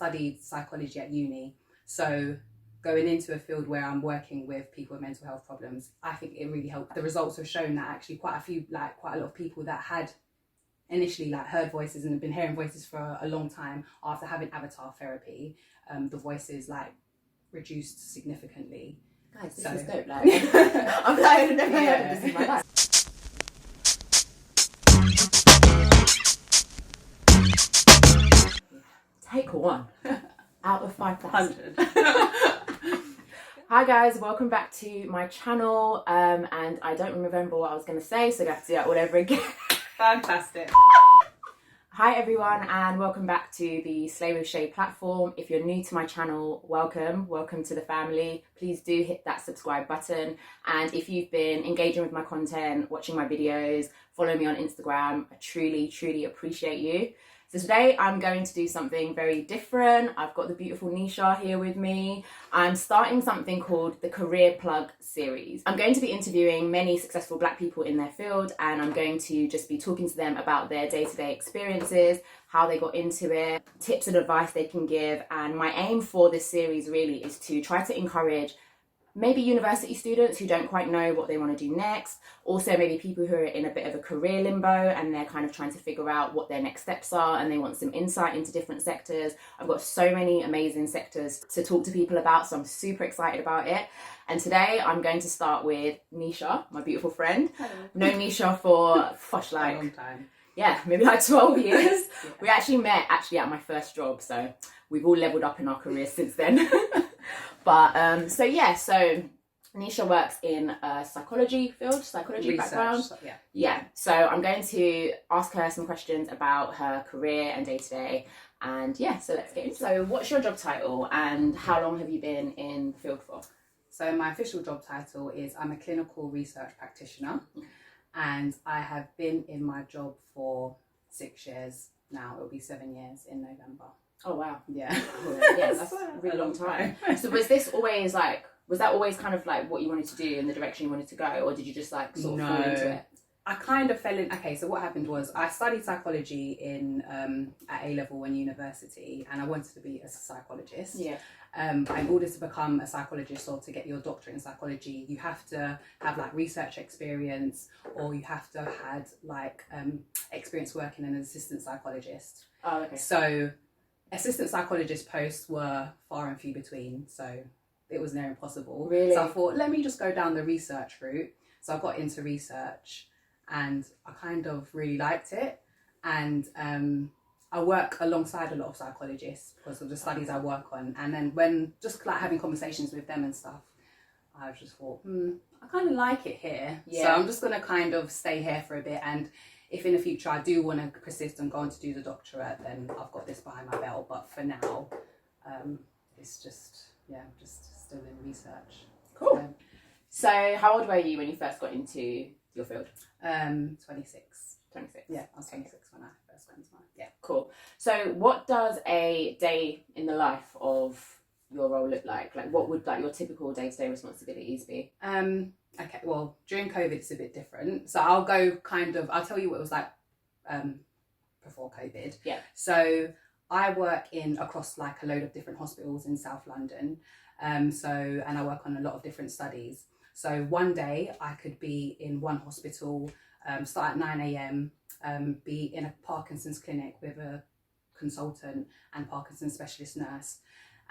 studied psychology at uni, so going into a field where I'm working with people with mental health problems, I think it really helped. The results have shown that actually quite a lot of people that had initially like heard voices and have been hearing voices for a long time, after having avatar therapy, the voices like reduced significantly. Guys, this is dope. Like, I'm like, I've never heard of this in my life. Take one out of 5,000. Hi guys, welcome back to my channel. And I don't remember what I was going to say, so I have to do that all over again. Fantastic. Hi everyone, and welcome back to the Slay with Shay platform. If you're new to my channel, welcome to the family. Please do hit that subscribe button. And if you've been engaging with my content, watching my videos, follow me on Instagram, I truly appreciate you. So today I'm going to do something very different. I've got the beautiful Neisha here with me. I'm starting something called the Career Plug series. I'm going to be interviewing many successful Black people in their field, and I'm going to just be talking to them about their day-to-day experiences, how they got into it, tips and advice they can give. And my aim for this series really is to try to encourage maybe university students who don't quite know what they want to do next, also maybe people who are in a bit of a career limbo and they're kind of trying to figure out what their next steps are and they want some insight into different sectors. I've got so many amazing sectors to talk to people about, so I'm super excited about it. And today I'm going to start with Neisha, my beautiful friend. Hello. Known Neisha for a long time. Yeah, maybe like 12 years. Yeah. We actually met at my first job, so we've all leveled up in our careers since then. But so Neisha works in a psychology research, background. Yeah. So I'm going to ask her some questions about her career and day to day. And yeah, so let's get into it. So what's your job title and how long have you been in the field for? So my official job title is I'm a clinical research practitioner, and I have been in my job for 6 years now. It'll be 7 years in November. Oh wow. Yeah. Yeah, that's a really long time. So was that always kind of like what you wanted to do and the direction you wanted to go, or did you just like sort of fall into it? I kind of fell in. Okay, so what happened was I studied psychology in at A level in university, and I wanted to be a psychologist. Yeah. But in order to become a psychologist or to get your doctorate in psychology, you have to have like research experience, or you have to have had like experience working as an assistant psychologist. Oh, okay. So assistant psychologist posts were far and few between, so it was near impossible. Really? So I thought, let me just go down the research route. So I got into research and I kind of really liked it. And I work alongside a lot of psychologists because of the studies I work on. And then when just like having conversations with them and stuff, I just thought, I kind of like it here. Yeah. So I'm just going to kind of stay here for a bit, and if in the future I do want to persist and go on to do the doctorate, then I've got this behind my belt. But for now, it's just still in research. Cool. So how old were you when you first got into your field? 26. 26. Yeah, I was 26 when I first went into mine. Yeah, cool. So what does a day in the life of your role look like? Like what would like your typical day-to-day responsibilities be? Okay, well, during COVID, it's a bit different. So I'll tell you what it was like before COVID. Yeah. So I work across like a load of different hospitals in South London. And I work on a lot of different studies. So one day I could be in one hospital, start at 9 a.m, be in a Parkinson's clinic with a consultant and Parkinson's specialist nurse.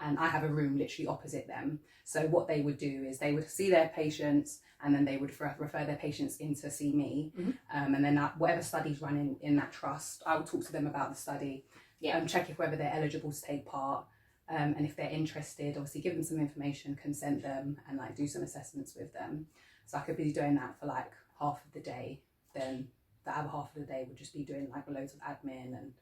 And I have a room literally opposite them. So what they would do is they would see their patients, and then they would refer their patients in to see me. Mm-hmm. And then whatever studies run in that trust, I would talk to them about the study, check whether they're eligible to take part. And if they're interested, obviously give them some information, consent them, and like do some assessments with them. So I could be doing that for like half of the day. Then the other half of the day would just be doing like loads of admin and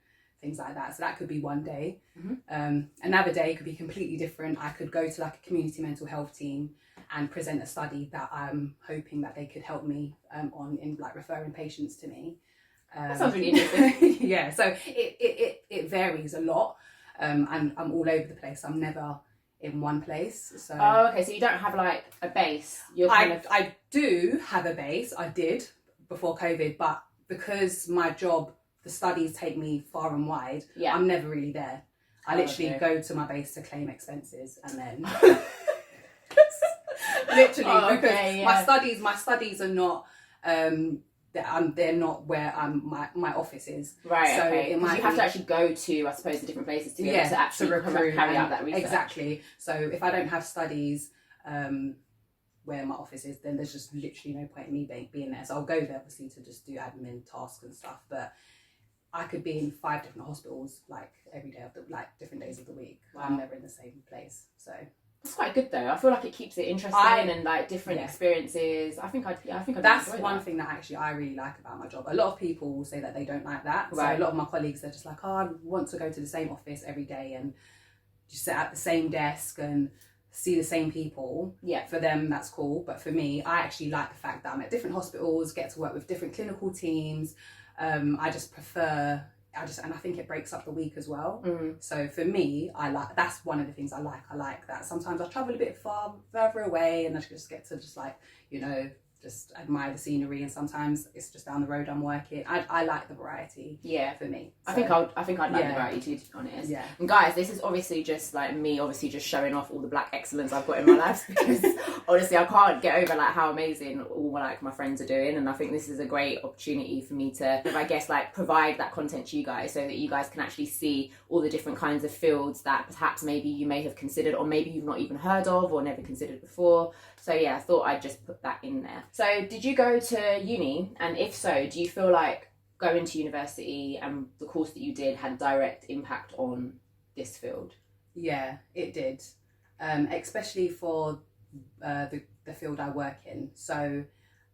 things like that. So that could be one day. Mm-hmm. Another day could be completely different. I could go to like a community mental health team and present a study that I'm hoping that they could help me on in like referring patients to me. That sounds really interesting. Yeah, so it varies a lot. And I'm all over the place. I'm never in one place. So okay, so you don't have like a base. I do have a base. I did before COVID, but because my job, the studies take me far and wide, I'm never really there. I literally go to my base to claim expenses, and then literally because my studies are not they're not where my office is. Right. So okay. it might you have to actually go to, I suppose, the different places to be able to actually carry out that research. Exactly. So if I don't have studies where my office is, then there's just literally no point in me being there. So I'll go there obviously to just do admin tasks and stuff, but I could be in 5 different hospitals like every day of the different days of the week. Wow. I'm never in the same place. So that's quite good though. I feel like it keeps it interesting and like different experiences. I think I'd that's one thing that actually I really like about my job. A lot of people will say that they don't like that. Right. So a lot of my colleagues, they're just like, oh, I want to go to the same office every day and just sit at the same desk and see the same people. Yeah. For them, that's cool. But for me, I actually like the fact that I'm at different hospitals, get to work with different clinical teams. I just prefer, and I think it breaks up the week as well. So for me, that's one of the things I like. I like that sometimes I travel a bit further away and I just get to just just admire the scenery, and sometimes it's just down the road I'm working. I like the variety. Yeah, for me. So, I think I'd like the variety too, to be honest. Yeah. And guys, this is obviously just like me, obviously just showing off all the black excellence I've got in my life, because honestly I can't get over like how amazing all my friends are doing, and I think this is a great opportunity for me to, I guess, like provide that content to you guys so that you guys can actually see all the different kinds of fields that perhaps maybe you may have considered, or maybe you've not even heard of or never considered before. So yeah, I thought I'd just put that in there. So did you go to uni? And if so, do you feel like going to university and the course that you did had a direct impact on this field? Yeah, it did. Especially for the field I work in. So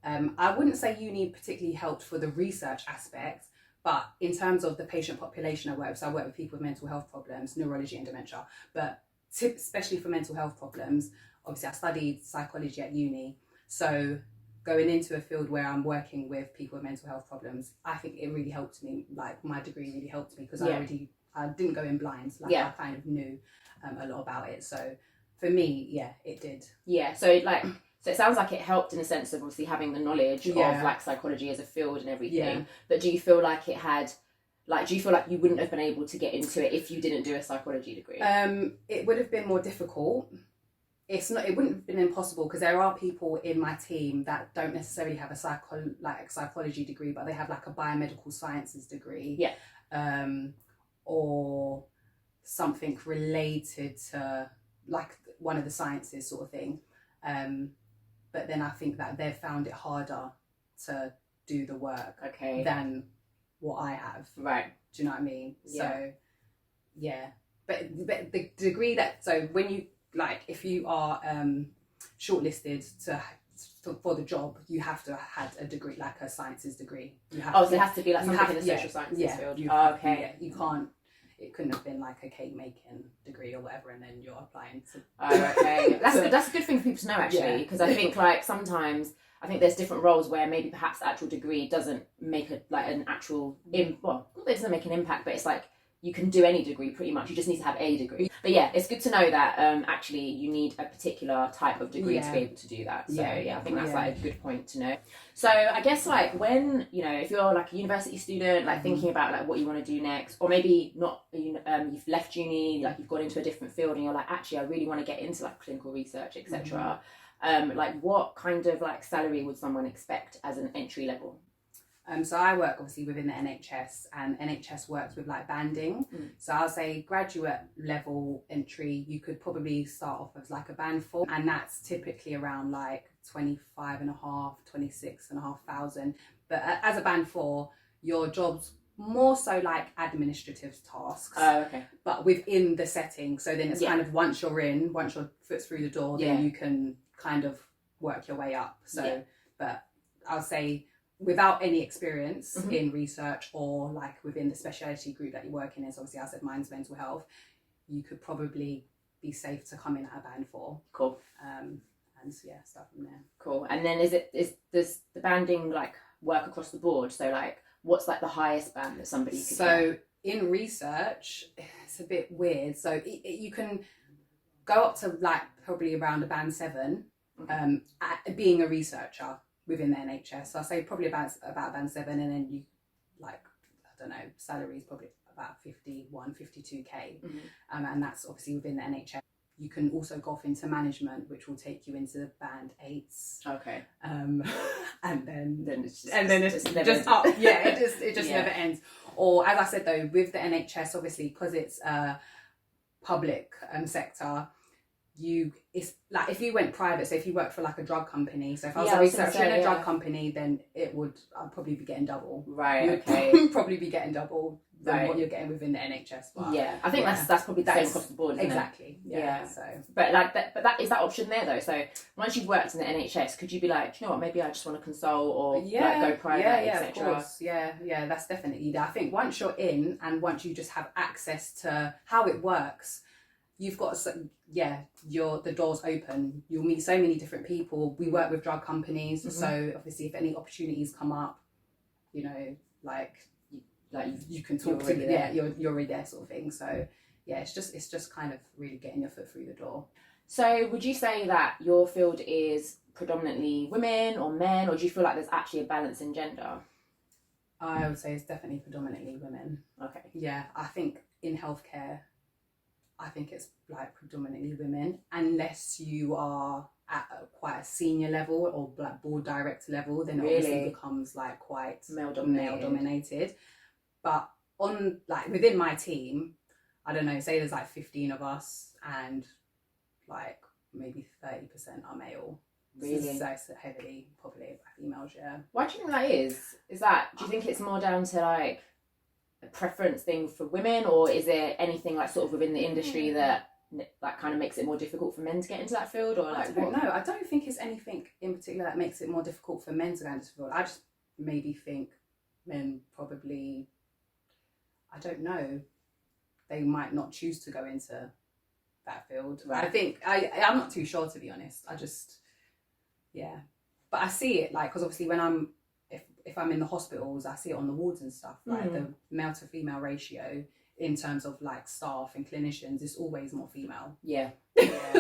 I wouldn't say uni particularly helped for the research aspect, but in terms of the patient population I work with, so I work with people with mental health problems, neurology and dementia, but especially for mental health problems, obviously I studied psychology at uni, so going into a field where I'm working with people with mental health problems, I think it really helped me. Like my degree really helped me because I didn't go in blind. I kind of knew a lot about it. So for me, it did. Yeah. So it sounds like it helped in the sense of obviously having the knowledge of like psychology as a field and everything. Yeah. But do you feel like it had, do you feel like you wouldn't have been able to get into it if you didn't do a psychology degree? It would have been more difficult. It wouldn't have been impossible, because there are people in my team that don't necessarily have a psychology degree, but they have like a biomedical sciences degree. Yeah. Or something related to like one of the sciences sort of thing. But then I think that they've found it harder to do the work than what I have. Right. Do you know what I mean? Yeah. So yeah. But the degree so when you if you are shortlisted for the job, you have to have had a degree, like a sciences degree. So it has to be like something in the social sciences field. You can't. It couldn't have been like a cake making degree or whatever, and then you're applying to. That's a good thing for people to know, actually, because I think sometimes there's different roles where maybe perhaps the actual degree doesn't make an actual it doesn't make an impact, but it's like you can do any degree pretty much. You just need to have a degree. But yeah, it's good to know that actually you need a particular type of degree to be able to do that. So I think that's like a good point to know. So I guess when, if you're like a university student, thinking about what you want to do next, or maybe not, you've left uni, you've gone into a different field and you're like, actually, I really want to get into clinical research, etc. What kind of salary would someone expect as an entry level? So I work obviously within the NHS, and NHS works with banding. So I'll say graduate level entry, you could probably start off as a band 4, and that's typically around 25,500, 26,500. But as a band 4, your job's more so administrative tasks. Oh, okay. But within the setting. So then it's kind of once your foot's through the door, then you can kind of work your way up. So, but I'll say, without any experience in research or within the specialty group that you're working in, so obviously I said mine's mental health, you could probably be safe to come in at a band 4. Cool. And start from there. Cool. And then does the banding work across the board? So what's the highest band that somebody could get? In research, it's a bit weird. So you can go up to probably around a band 7, being a researcher within the NHS. So I say probably about band 7, and then you I don't know, salary is probably about 51, 52k, Mm-hmm. and that's obviously within the NHS. You can also go off into management, which will take you into band 8s. Okay. And then it's just, it's never just up. Yeah, it just Yeah. never ends. Or as I said though, with the NHS, obviously because it's a public sector, it's like if you went private, so if you worked for like a drug company, so if I was a researcher in a drug company, then I'd probably be getting double. Right. You'd Okay. probably be getting double than what you're getting within the NHS. But yeah, I think that's probably the same across the board, isn't exactly. it? Yeah. So, but that is that option there though. So once you've worked in the NHS, could you be like, you know what, maybe I just want to consult or like go private, etc. Of course. Yeah, that's definitely there. I think once you're in and once you just have access to how it works, you've got the doors open. You'll meet so many different people. We work with drug companies, so obviously if any opportunities come up, you know, you can talk to them. You're already there, sort of thing. So yeah, it's just kind of really getting your foot through the door. So would you say that your field is predominantly women or men, or do you feel like there's actually a balance in gender? I would say it's definitely predominantly women. Okay. Yeah, I think in healthcare, I think it's like predominantly women, unless you are at quite a senior level or like board director level, then it obviously becomes like quite male dominated. But on like within my team, I don't know, say there's like 15 of us and like maybe 30% are male. Really? So it's heavily populated by females, yeah. Why do you think that is? Do you think it's more down to like a preference thing for women, or is there anything like sort of within the industry that like kind of makes it more difficult for men to get into that field, or like I don't know. I don't think it's anything in particular that makes it more difficult for men to go into the field. I just maybe think men probably, I don't know, they might not choose to go into that field. Right. I think I'm not too sure, to be honest. I just but I see it like, because obviously when if I'm in the hospitals, I see it on the wards and stuff, like the male to female ratio in terms of like staff and clinicians is always more female. Yeah.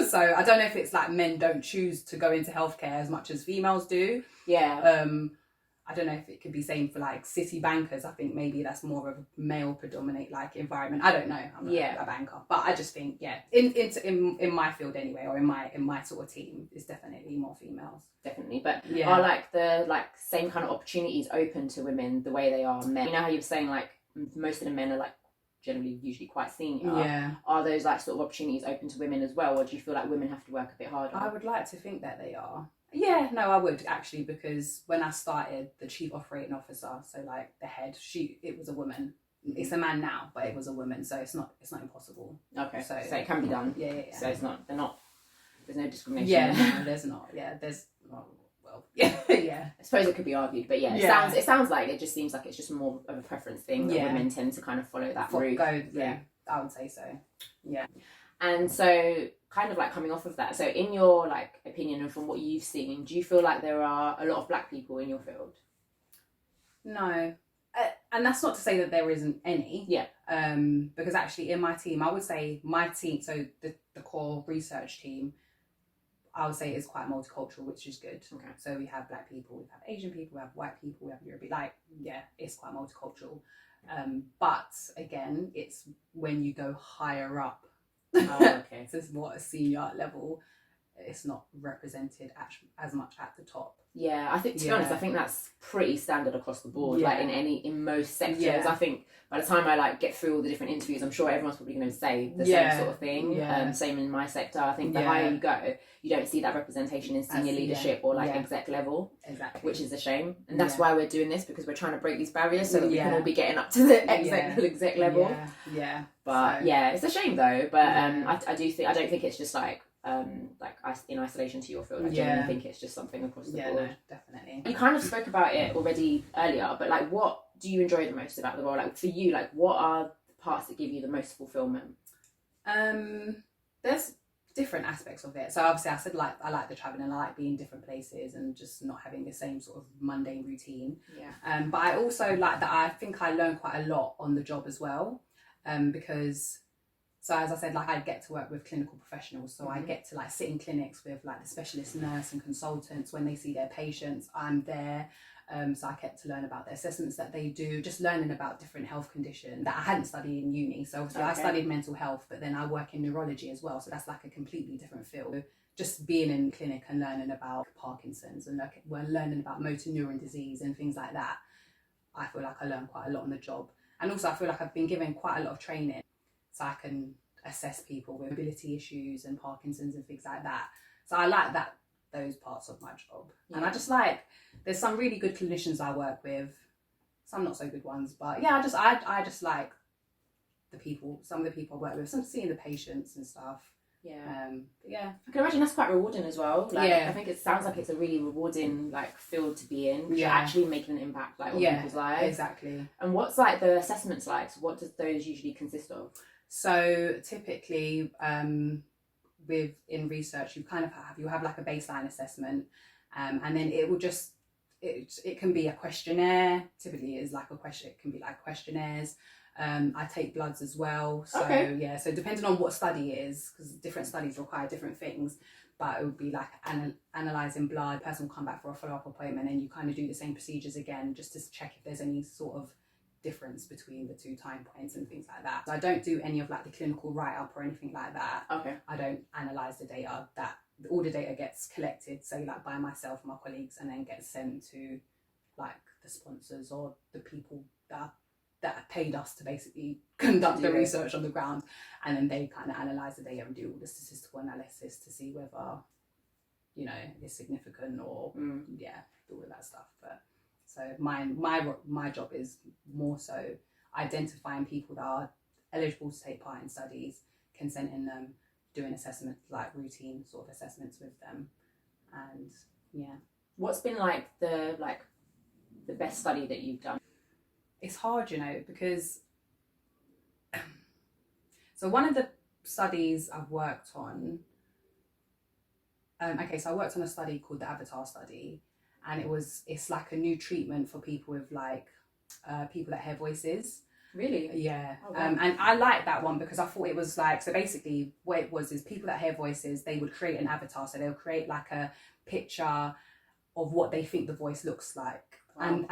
So I don't know if it's like men don't choose to go into healthcare as much as females do. Yeah. I don't know if it could be same for like city bankers. I think maybe that's more of a male predominate like environment. I don't know. I'm not a banker, but I just think in my field anyway, or in my sort of team, it's definitely more females. Definitely, but are like the same kind of opportunities open to women the way they are men? You know how you were saying like most of the men are like generally usually quite senior. Yeah. Are those like sort of opportunities open to women as well, or do you feel like women have to work a bit harder? I would like to think that they are. Yeah, no, I would actually, because when I started, the chief operating officer, so like the head, it was a woman. It's a man now, but it was a woman, so it's not impossible. Okay, so it can be done. Yeah. So there's no discrimination. Yeah, no, there's not. Yeah, there's yeah. I suppose it could be argued, but it sounds like it just seems like it's just more of a preference thing that women tend to kind of follow that route. I would say so. Yeah. And so kind of like coming off of that, so in your like opinion and from what you've seen, do you feel like there are a lot of black people in your field? No. And that's not to say that there isn't any. Yeah. Because actually in my team, I would say my team, so the core research team, I would say is quite multicultural, which is good. Okay. So we have black people, we have Asian people, we have white people, we have European, it's quite multicultural. But again, it's when you go higher up, okay. So it's more a senior level, it's not represented as much at the top. Yeah, I think to be honest, I think that's pretty standard across the board. Like in most sectors, I think by the time I like get through all the different interviews, I'm sure everyone's probably going to say the same sort of thing. Same in my sector. I think the higher you go, you don't see that representation in senior leadership or like exec level, which is a shame. And that's why we're doing this, because we're trying to break these barriers so that we can all be getting up to the exec level. But it's a shame though. But I don't think it's just like in isolation to your field. I genuinely think it's just something across the board. No, definitely. You kind of spoke about it already earlier, but like, what do you enjoy the most about the role? Like for you, like what are the parts that give you the most fulfillment? There's different aspects of it. So obviously I said like I like the traveling, I like being in different places and just not having the same sort of mundane routine. But I also like that I think I learned quite a lot on the job as well, because so as I said, like I get to work with clinical professionals, so I get to like sit in clinics with like the specialist nurse and consultants when they see their patients. I'm there. So I kept to learn about the assessments that they do, just learning about different health conditions that I hadn't studied in uni. So obviously I studied mental health, but then I work in neurology as well. So that's like a completely different field. Just being in clinic and learning about Parkinson's and we're learning about motor neuron disease and things like that. I feel like I learned quite a lot on the job. And also I feel like I've been given quite a lot of training so I can assess people with mobility issues and Parkinson's and things like that. So I like those parts of my job. Yeah. And I just like, there's some really good clinicians I work with, some not so good ones, but yeah, I just like some of the people I work with, some seeing the patients and stuff. Yeah. Yeah. I can imagine that's quite rewarding as well. Like, yeah. I think it sounds like it's a really rewarding like field to be in. You're actually making an impact like on people's lives. Exactly. And what's like the assessments like? So what does those usually consist of? So typically, in research, you have like a baseline assessment, and then it will just it can be a questionnaire. Typically, it is like a question. It can be like questionnaires. I take bloods as well. So yeah, so depending on what study it is, because different studies require different things, but it would be like analysing blood. The person will come back for a follow-up appointment and you kind of do the same procedures again just to check if there's any sort of difference between the two time points and things like that. So I don't do any of like the clinical write-up or anything like that. Okay. I don't analyse the data. All the data gets collected, so like by myself and my colleagues, and then gets sent to like the sponsors or the people that paid us to basically conduct the research on the ground, and then they kind of analyse the data and do all the statistical analysis to see whether, you know, it's significant or all of that stuff. But so my job is more so identifying people that are eligible to take part in studies, consenting them, doing assessments, like routine sort of assessments with them, and yeah. What's been like the best study that you've done? It's hard, you know, because so one of the studies I've worked on, so I worked on a study called the Avatar study, and it's like a new treatment for people with like people that hear voices. Really? Yeah. Oh, wow. And I like that one because I thought it was like, so basically what it was is people that hear voices, they would create an avatar. So they'll create like a picture of what they think the voice looks like. Wow.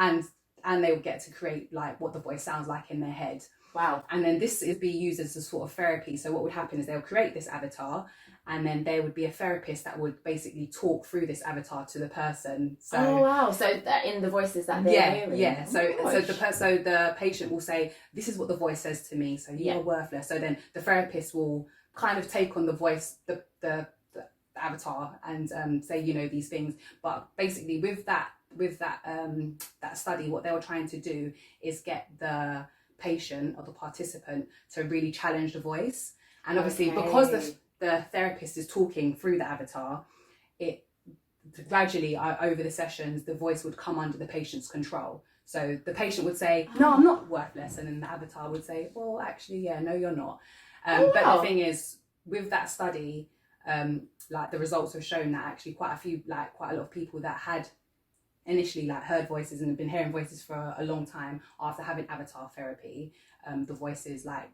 And they would get to create like what the voice sounds like in their head. Wow. And then this is be used as a sort of therapy. So what would happen is they'll create this avatar, and then there would be a therapist that would basically talk through this avatar to the person. So, oh wow! So that in the voices that they're hearing. Yeah. So the patient will say, "This is what the voice says to me. So you're worthless." So then the therapist will kind of take on the voice, the avatar, and say, you know, these things. But basically, with that study, what they were trying to do is get the patient or the participant to really challenge the voice, and obviously because the therapist is talking through the avatar, it gradually over the sessions the voice would come under the patient's control. So the patient would say, "No, I'm not worthless," and then the avatar would say, "Well, actually, yeah, no, you're not." But the thing is, with that study, like the results have shown that actually quite a lot of people that had initially like heard voices and have been hearing voices for a long time after having avatar therapy, the voices like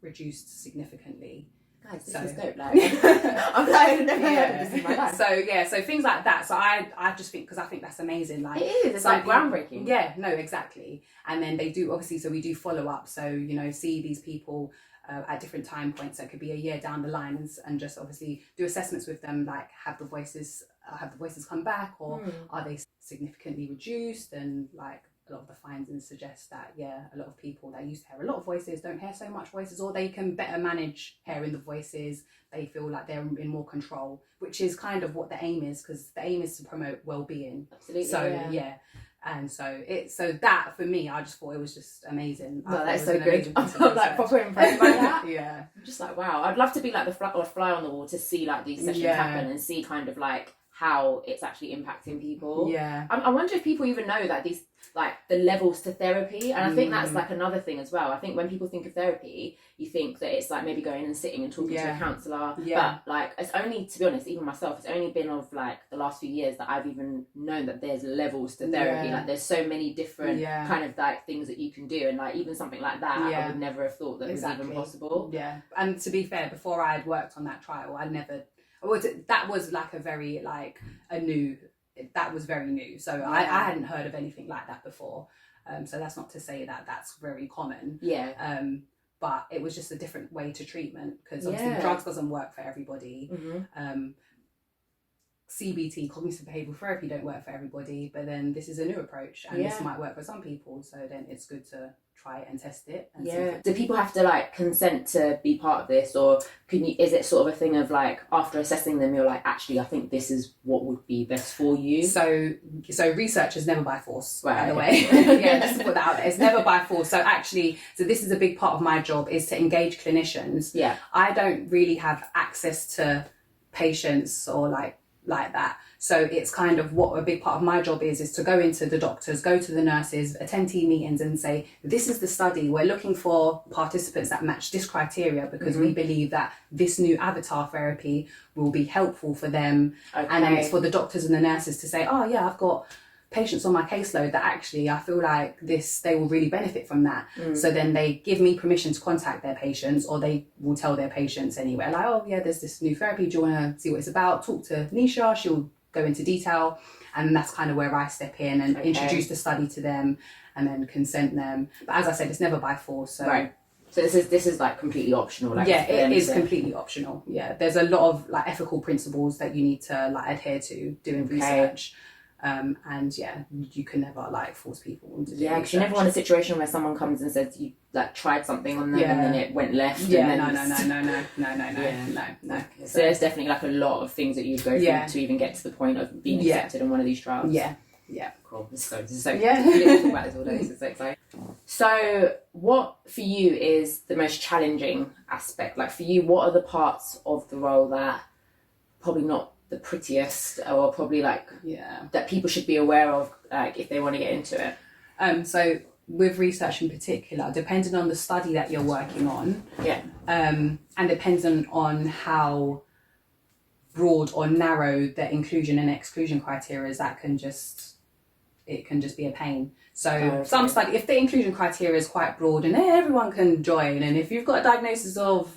reduced significantly. Guys, this is dope. Like, I'm glad I've never heard of this in my life. So things like that. So I just think, because I think that's amazing. Like it is. It's like groundbreaking. Yeah. No. Exactly. And then they do obviously. So we do follow up. So you know, see these people at different time points. So it could be a year down the line, and just obviously do assessments with them. Like have the voices come back, or are they significantly reduced? And like a lot of the findings suggest that a lot of people that used to hear a lot of voices don't hear so much voices, or they can better manage hearing the voices. They feel like they're in more control, which is kind of what the aim is, because the aim is to promote well-being. Absolutely. So and so that for me, I just thought it was just amazing. No, that's so good. I'm like proper impressed by that. Yeah. I'm just like, wow, I'd love to be like the fly on the wall to see like these sessions happen and see kind of like how it's actually impacting people. Yeah. I wonder if people even know that these like the levels to therapy, and I think that's like another thing as well. I think when people think of therapy, you think that it's like maybe going and sitting and talking to a counsellor, but like it's only, to be honest, even myself, it's only been of like the last few years that I've even known that there's levels to therapy. Like there's so many different kind of like things that you can do, and like even something like that I would never have thought that was even possible. And to be fair, before I had worked on that trial, that was like a very a new that was very new. So I hadn't heard of anything like that before. So that's not to say that that's very common. Yeah. But it was just a different way to treatment, because obviously drugs doesn't work for everybody. CBT, cognitive behavioral therapy, don't work for everybody, but then this is a new approach, and this might work for some people, so then it's good to try it and test it and see if Do people have to like consent to be part of this, or is it sort of a thing of like after assessing them you're like, actually I think this is what would be best for you? So research is never by force, right, by the way. Yeah, just to put that out there, it's never by force. So this is a big part of my job, is to engage clinicians. I don't really have access to patients or like that, so it's kind of what a big part of my job is to go into the doctors, go to the nurses, attend team meetings and say, this is the study, we're looking for participants that match this criteria, because we believe that this new avatar therapy will be helpful for them. And then it's for the doctors and the nurses to say, oh yeah, I've got patients on my caseload that actually I feel like they will really benefit from that. So then they give me permission to contact their patients, or they will tell their patients anyway, like, oh yeah, there's this new therapy, do you want to see what it's about? Talk to Neisha, she'll go into detail. And that's kind of where I step in and introduce the study to them and then consent them. But as I said, it's never by force. So So this is like completely optional. Like, it is completely optional. Yeah, there's a lot of like ethical principles that you need to like adhere to doing research. And you can never like force people into doing because you never want a situation where someone comes and says you like tried something on them and then it went left. No. So there's definitely like a lot of things that you go through to even get to the point of being accepted in one of these trials. Cool. This is so we didn't talk about this all day. This is so exciting. So what for you is the most challenging aspect? Like for you, what are the parts of the role that probably not the prettiest, or probably like that people should be aware of, like if they want to get into it? So with research in particular, depending on the study that you're working on, and depending on how broad or narrow the inclusion and exclusion criteria is, that can just be a pain. So some study, if the inclusion criteria is quite broad and everyone can join, and if you've got a diagnosis of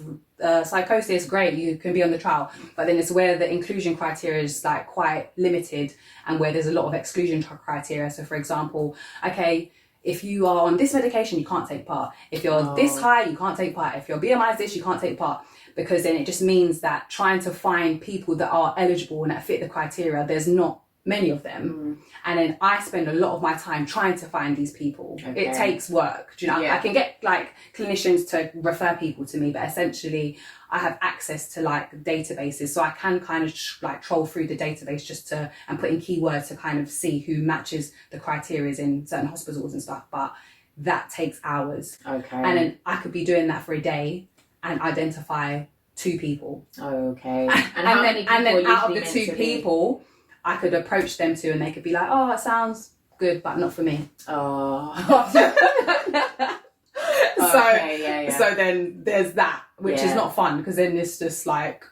psychosis, great, you can be on the trial. But then it's where the inclusion criteria is like quite limited, and where there's a lot of exclusion criteria. So for example, okay, if you are on this medication, you can't take part. If you're this high, you can't take part. If your BMI is this, you can't take part. Because then it just means that trying to find people that are eligible and that fit the criteria, there's not many of them. And then I spend a lot of my time trying to find these people. It takes work, do you know? I can get like clinicians to refer people to me, but essentially I have access to like databases, so I can kind of like troll through the database just to and put in keywords to kind of see who matches the criteria in certain hospitals and stuff. But that takes hours. And then I could be doing that for a day and identify 2 people. And then out of the 2 people, I could approach them to, and they could be like, oh, it sounds good, but not for me. So then there's that, which is not fun, because then it's just like,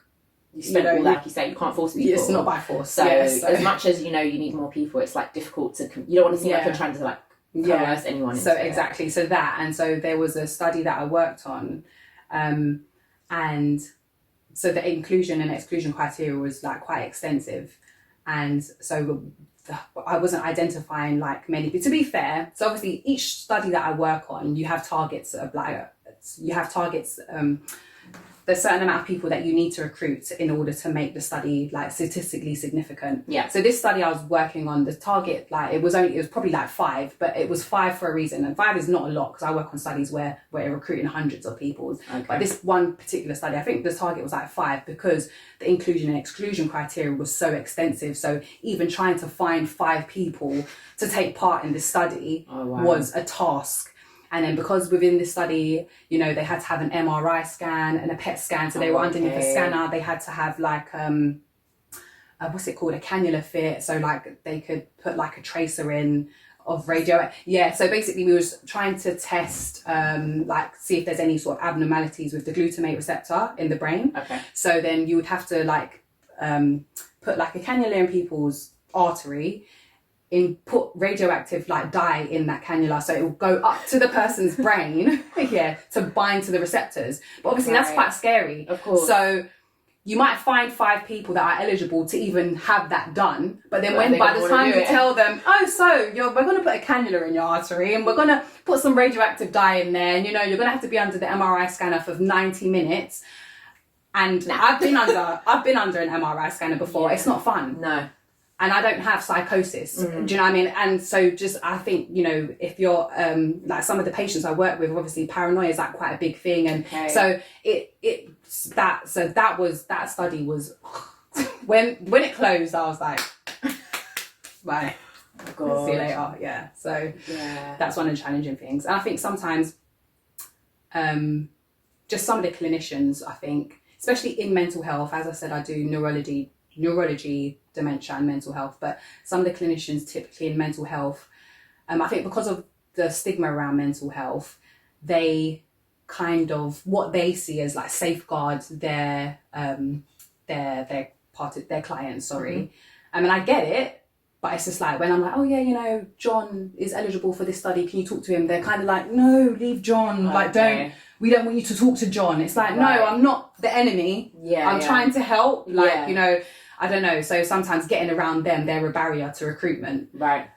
you spend all that, like you say, you can't force people. It's not by force. So as much as you need more people, it's like difficult to, you don't want to seem like you're trying to like coerce anyone. So exactly, so that, and so there was a study that I worked on, and so the inclusion and exclusion criteria was like quite extensive. And so I wasn't identifying like many, to be fair. So obviously each study that I work on, you have targets of like, there's a certain amount of people that you need to recruit in order to make the study like statistically significant. So this study I was working on, the target, like it was probably like 5, but it was 5 for a reason. And 5 is not a lot, because I work on studies where we're recruiting hundreds of people. But this one particular study, I think the target was like 5, because the inclusion and exclusion criteria was so extensive. So even trying to find 5 people to take part in this study was a task. And then because within this study, they had to have an MRI scan and a PET scan. So they were underneath a scanner. They had to have like, what's it called? A cannula fit. So like they could put like a tracer in of radio. So basically we was trying to test, like see if there's any sort of abnormalities with the glutamate receptor in the brain. So then you would have to like put like a cannula in people's artery, put radioactive like dye in that cannula, so it will go up to the person's brain to bind to the receptors. But obviously that's quite scary, of course. So you might find 5 people that are eligible to even have that done, but then But when by the time you it. tell them, oh, so we're going to put a cannula in your artery and we're going to put some radioactive dye in there, and you know you're going to have to be under the MRI scanner for 90 minutes. And I've been under an MRI scanner before. It's not fun. No. And I don't have psychosis. Do you know what I mean? And so just, I think, you know, if you're, like some of the patients I work with, obviously paranoia is like quite a big thing. And so that study was, when it closed, I was like, bye. Oh, God. See you later. Yeah. So that's one of the challenging things. And I think sometimes, just some of the clinicians, I think, especially in mental health, as I said, I do neurology, dementia and mental health, but some of the clinicians typically in mental health, I think because of the stigma around mental health, they kind of, what they see as like safeguards their clients, sorry. And I get it, but it's just like when I'm like, oh yeah, you know, John is eligible for this study, can you talk to him? They're kind of like, no, leave John, like we don't want you to talk to John. It's like, no, I'm not the enemy. I'm trying to help, like, you know, I don't know. So sometimes getting around them, they're a barrier to recruitment. Right.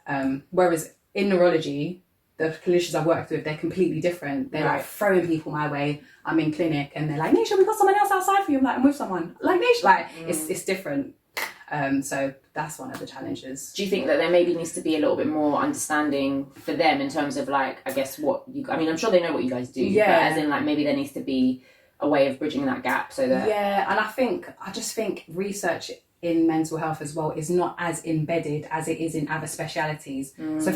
Whereas in neurology, the clinicians I've worked with, they're completely different. They're like throwing people my way. I'm in clinic and they're like, Neisha, we've got someone else outside for you. I'm like, I'm with someone. Like, Neisha, like, it's different. So that's one of the challenges. Do you think that there maybe needs to be a little bit more understanding for them in terms of like, I guess I'm sure they know what you guys do, but as in like maybe there needs to be a way of bridging that gap so that... Yeah, and I just think research in mental health as well is not as embedded as it is in other specialities. So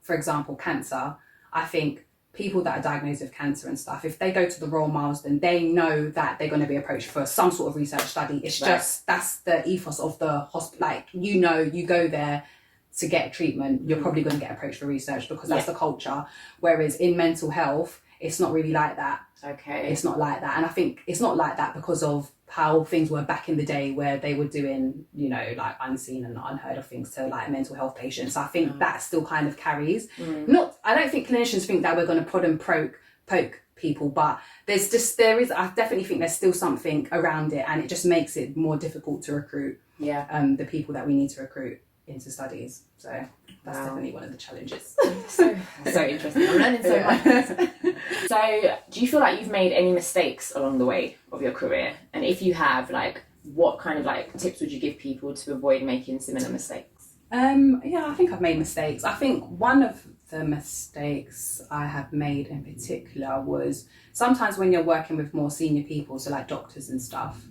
for example, cancer, I think people that are diagnosed with cancer and stuff, if they go to the Royal Marsden, they know that they're going to be approached for some sort of research study. It's just, that's the ethos of the hospital. Like, you know, you go there to get treatment, you're probably going to get approached for research because that's the culture. Whereas in mental health, it's not really like that. Okay. It's not like that. And I think it's not like that because of how things were back in the day where they were doing, you know, like unseen and unheard of things to like mental health patients. So I think that still kind of carries. I don't think clinicians think that we're going to prod and poke people, but I definitely think there's still something around it, and it just makes it more difficult to recruit the people that we need to recruit into studies. So that's definitely one of the challenges. So interesting. I'm learning so much. So do you feel like you've made any mistakes along the way of your career? And if you have, like, what kind of like tips would you give people to avoid making similar mistakes? I think I've made mistakes. I think one of the mistakes I have made in particular was sometimes when you're working with more senior people, so like doctors and stuff,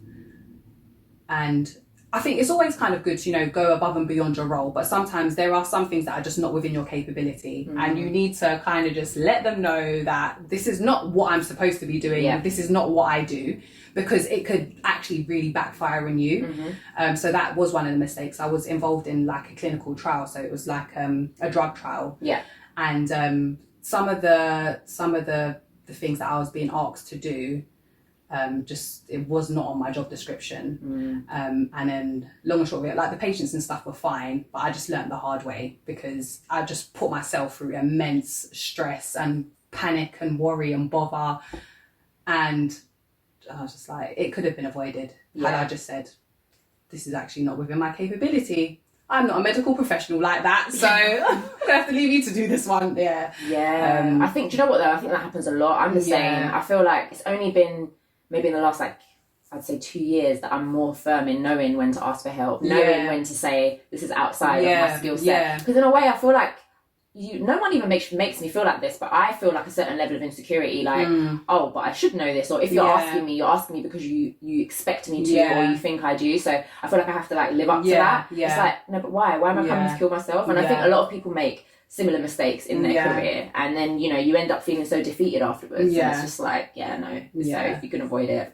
and I think it's always kind of good to, you know, go above and beyond your role, but sometimes there are some things that are just not within your capability, and you need to kind of just let them know that this is not what I'm supposed to be doing, this is not what I do, because it could actually really backfire on you. So that was one of the mistakes. I was involved in like a clinical trial, so it was like a drug trial. And some of the things that I was being asked to do, it was not on my job description. And then long and short of it, like the patients and stuff were fine, but I just learnt the hard way because I just put myself through immense stress and panic and worry and bother, and I was just like, it could have been avoided had I just said, this is actually not within my capability. I'm not a medical professional like that, so I'm gonna have to leave you to do this one. I think, do you know what though, I think that happens a lot. I'm the same. I feel like it's only been maybe in the last, like, I'd say 2 years that I'm more firm in knowing when to ask for help, knowing when to say this is outside of my skill set. Because in a way, I feel like no one even makes me feel like this, but I feel like a certain level of insecurity, like, oh, but I should know this, or if you're asking me because you expect me to, or you think I do. So I feel like I have to like live up to that. It's like, no, but why am I coming to kill myself? And I think a lot of people make similar mistakes in their career, and then, you know, you end up feeling so defeated afterwards, and it's just like, so if you can avoid it.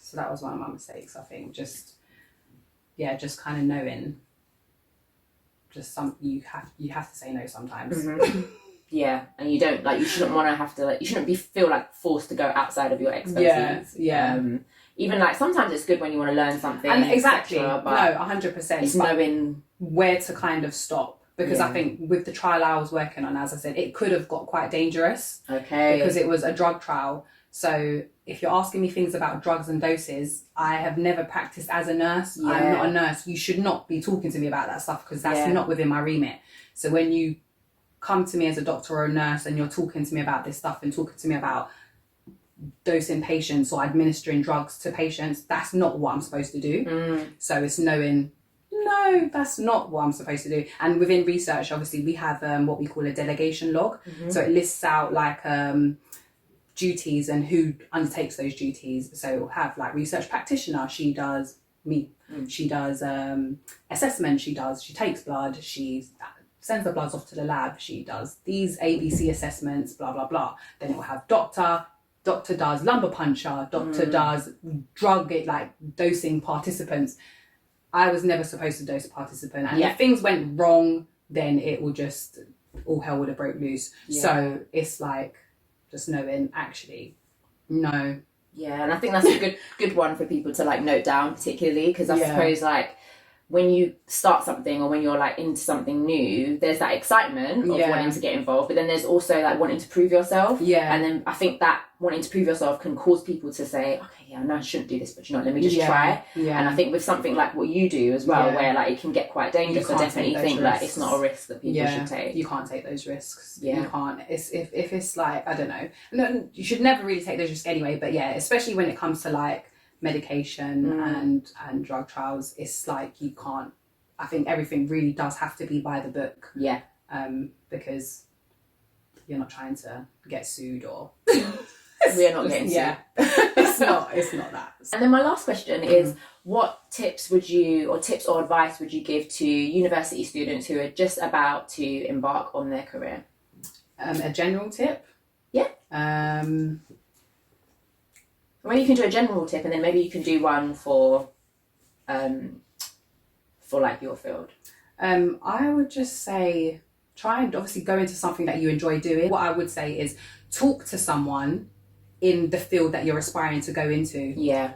So that was one of my mistakes, I think. Just kind of knowing just you have to say no sometimes. And you don't, like, you shouldn't want to have to, like, you shouldn't feel like forced to go outside of your expertise. Even like sometimes it's good when you want to learn something, and exactly, but 100%, it's knowing where to kind of stop. Because I think with the trial I was working on, as I said, it could have got quite dangerous. Because it was a drug trial. So if you're asking me things about drugs and doses, I have never practiced as a nurse. Yeah. I'm not a nurse. You should not be talking to me about that stuff because that's not within my remit. So when you come to me as a doctor or a nurse and you're talking to me about this stuff and talking to me about dosing patients or administering drugs to patients, that's not what I'm supposed to do. So it's knowing, no, that's not what I'm supposed to do. And within research, obviously, we have what we call a delegation log. So it lists out like duties and who undertakes those duties. So we'll have like research practitioner, she does she does assessment, she takes blood, she sends the bloods off to the lab, she does these ABC assessments, blah blah blah. Then it will have doctor does lumbar puncture, doctor does drug like dosing participants. I was never supposed to dose a participant, and if things went wrong, then it will just all hell would have broke loose. So it's like just knowing, actually, no. Yeah, and I think that's a good one for people to like note down, particularly because I suppose like when you start something or when you're like into something new, there's that excitement of wanting to get involved, but then there's also like wanting to prove yourself. Yeah. And then I think that wanting to prove yourself can cause people to say, okay, yeah, no, I shouldn't do this, but you know, let me just try. Yeah. And I think with something like what you do as well, where like it can get quite dangerous, I definitely think that it's not a risk that people should take. You can't take those risks. You can't. It's if it's like, I don't know. No, you should never really take those risks anyway, but yeah, especially when it comes to like medication and drug trials, it's like you can't. I think everything really does have to be by the book. Yeah. Because you're not trying to get sued or we're not getting sued. it's not that. And then my last question is, what tips or advice would you give to university students who are just about to embark on their career? A general tip? Yeah. Well, you can do a general tip, and then maybe you can do one for like your field. I would just say try and obviously go into something that you enjoy doing. What I would say is talk to someone in the field that you're aspiring to go into. Yeah.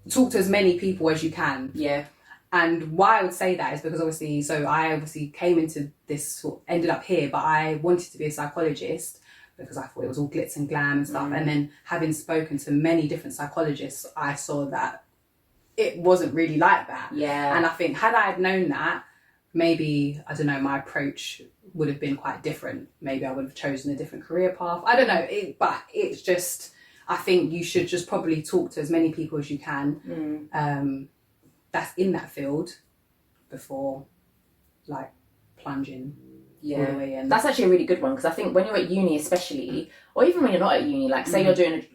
Talk to as many people as you can. Yeah. And why I would say that is because I came into this, ended up here, but I wanted to be a psychologist because I thought it was all glitz and glam and stuff. And then having spoken to many different psychologists, I saw that it wasn't really like that. Yeah. And I think had I had known that, maybe, I don't know, my approach would have been quite different. Maybe I would have chosen a different career path. I don't know. But it's just, I think you should just probably talk to as many people as you can that's in that field before like plunging all the way in. That's actually a really good one, because I think when you're at uni especially, or even when you're not at uni, like say you're in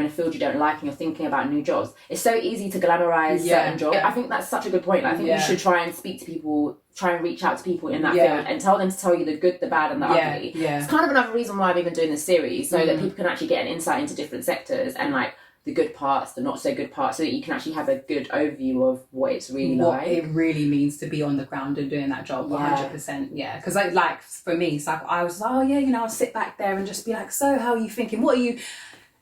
a field you don't like and you're thinking about new jobs, it's so easy to glamorize certain jobs. I think that's such a good point. Like, I think you should try and speak to people, try and reach out to people in that field and tell them to tell you the good, the bad and the ugly. It's kind of another reason why I've even doing this series, so that people can actually get an insight into different sectors and like the good parts, the not so good parts, so that you can actually have a good overview of what it's really like. What it really means to be on the ground and doing that job, 100%. Yeah, because like for me, so I was I'll sit back there and just be like, so how are you thinking? What are you...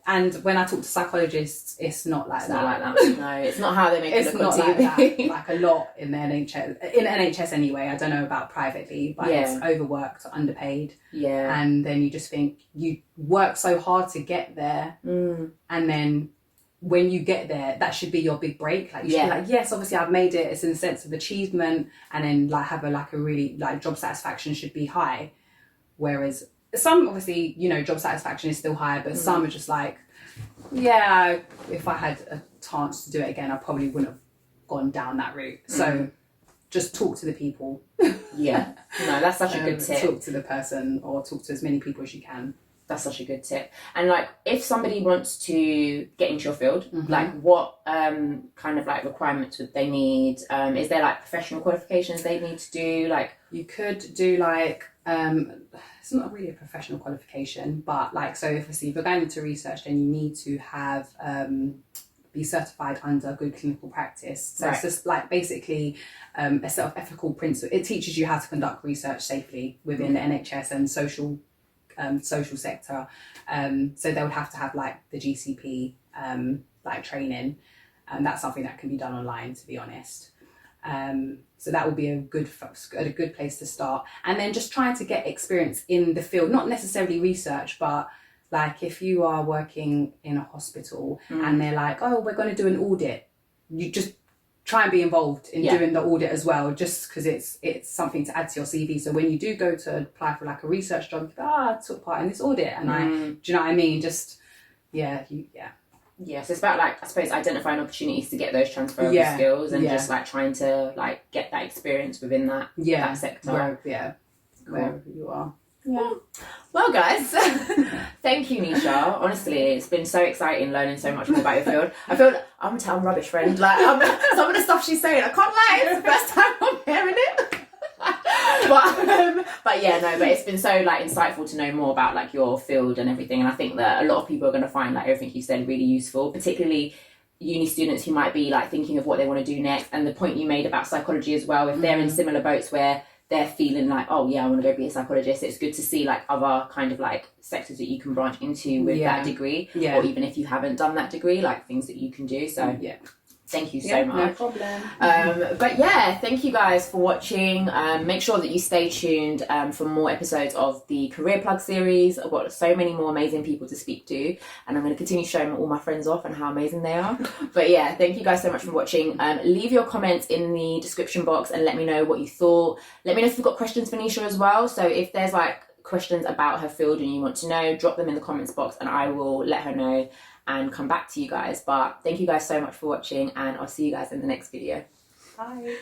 And when I talk to psychologists, it's not like that. Not like that. No, it's not how they make it look on TV. Like that. Like a lot in the NHS anyway. I don't know about privately, but it's overworked, underpaid. Yeah. And then you just think you work so hard to get there, and then when you get there, that should be your big break. Like you should be like, yes, obviously I've made it. It's in a sense of achievement, and then like have a really like job satisfaction should be high, whereas some, obviously, job satisfaction is still higher, but some are just like, if I had a chance to do it again, I probably wouldn't have gone down that route. So just talk to the people. No, that's such a good tip. Talk to the person, or talk to as many people as you can. That's such a good tip. And like, if somebody wants to get into your field, like what kind of like requirements would they need? Is there like professional qualifications they need to do? Like, you could do like, it's not really a professional qualification, but like, so if you're going into research, then you need to have be certified under good clinical practice. So it's just like basically a set of ethical principles. It teaches you how to conduct research safely within the NHS and social sector. So they would have to have like the GCP like training, and that's something that can be done online, to be honest. So that would be a good place to start, and then just trying to get experience in the field, not necessarily research, but Like if you are working in a hospital and they're like, oh, we're going to do an audit, you just try and be involved in doing the audit as well, just because it's something to add to your CV. So when you do go to apply for like a research job, you go, I took part in this audit, and do you know what I mean? Just Yes, it's about like, I suppose, identifying opportunities to get those transferable skills and just like trying to like get that experience within that sector. Wherever you are. Yeah. Well, guys, thank you, Neisha. Honestly, it's been so exciting learning so much more about your field. I feel like I'm rubbish, friend. Like some of the stuff she's saying, I can't lie. It's the first time I'm hearing it. but it's been so like insightful to know more about like your field and everything. And I think that a lot of people are going to find like everything you said really useful, particularly uni students who might be like thinking of what they want to do next. And the point you made about psychology as well, if they're in similar boats where they're feeling like, oh yeah, I want to go be a psychologist, it's good to see like other kind of like sectors that you can branch into with that degree, or even if you haven't done that degree, like things that you can do. So thank you so much. No problem. But yeah, thank you guys for watching. Make sure that you stay tuned for more episodes of the Career Plug series. I've got so many more amazing people to speak to, and I'm going to continue showing all my friends off and how amazing they are. But yeah, thank you guys so much for watching. Leave your comments in the description box and let me know what you thought. Let me know if you've got questions for Neisha as well. So if there's like questions about her field and you want to know, drop them in the comments box and I will let her know and come back to you guys. But thank you guys so much for watching, and I'll see you guys in the next video. Bye.